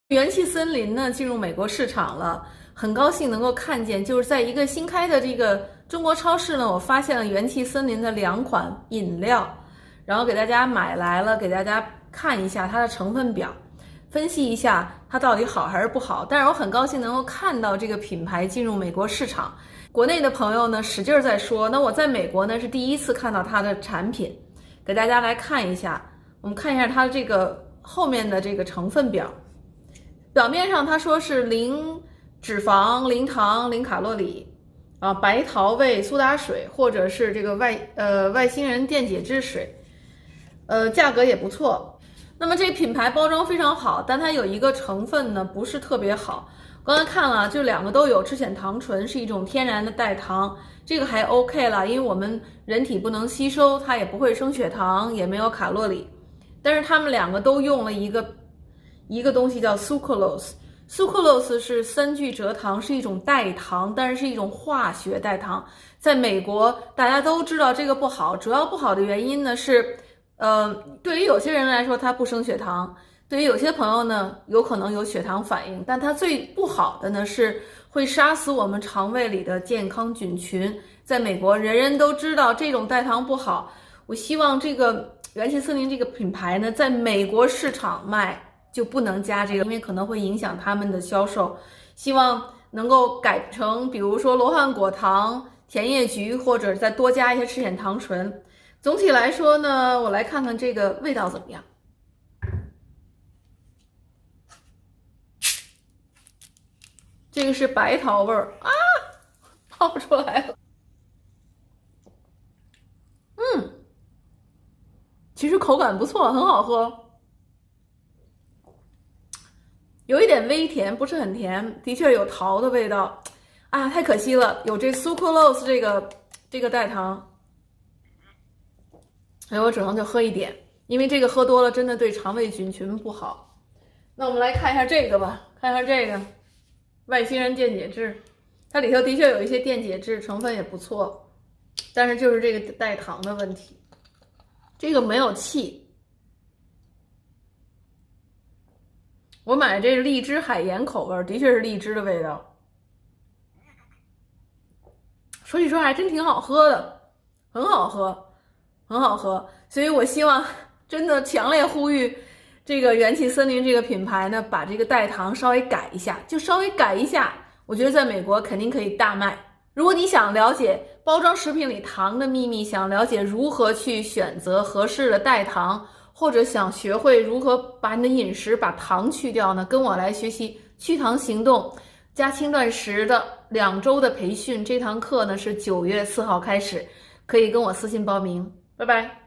元气森林呢进入美国市场了，很高兴能够看见，就是在一个新开的这个中国超市呢，我发现了元气森林的2款饮料，然后给大家买来了，给大家看一下它的成分表，分析一下它到底好还是不好。但是我很高兴能够看到这个品牌进入美国市场，国内的朋友呢使劲在说，那我在美国呢是第一次看到它的产品，给大家来看一下，我们看一下它这个后面的这个成分表。表面上他说是零脂肪、零糖、零卡路里，白桃味苏打水，或者是这个外星人电解质水，价格也不错。那么这品牌包装非常好，但它有一个成分呢不是特别好。刚才看了，就2个都有赤藓糖醇，是一种天然的代糖，这个还 OK 了，因为我们人体不能吸收，它也不会升血糖，也没有卡路里。但是他们2个都用了一个东西叫 sucralose 是3聚蔗糖，是一种代糖，但是是一种化学代糖。在美国大家都知道这个不好，主要不好的原因呢是，对于有些人来说它不升血糖，对于有些朋友呢有可能有血糖反应，但它最不好的呢是会杀死我们肠胃里的健康菌群。在美国人人都知道这种代糖不好，我希望这个元气森林这个品牌呢在美国市场卖就不能加这个，因为可能会影响他们的销售。希望能够改成比如说罗汉果糖、甜叶菊，或者再多加一些赤藓糖醇。总体来说呢，我来看看这个味道怎么样。这个是白桃味儿啊，泡出来了。其实口感不错，很好喝。有一点微甜，不是很甜，的确有桃的味道啊，太可惜了，有这 sucralose 这个代糖，所以我只能就喝一点，因为这个喝多了真的对肠胃菌群不好。那我们来看一下这个吧，看一下这个外星人电解质，它里头的确有一些电解质成分也不错，但是就是这个代糖的问题，这个没有气。我买这是荔枝海盐口味，的确是荔枝的味道。说起说还真挺好喝的，很好喝，很好喝。所以我希望真的强烈呼吁这个元气森林这个品牌呢，把这个代糖稍微改一下，就稍微改一下，我觉得在美国肯定可以大卖。如果你想了解包装食品里糖的秘密，想了解如何去选择合适的代糖，或者想学会如何把你的饮食把糖去掉呢，跟我来学习去糖行动加轻断食的2周的培训。这堂课呢是9月4号开始，可以跟我私信报名。拜拜。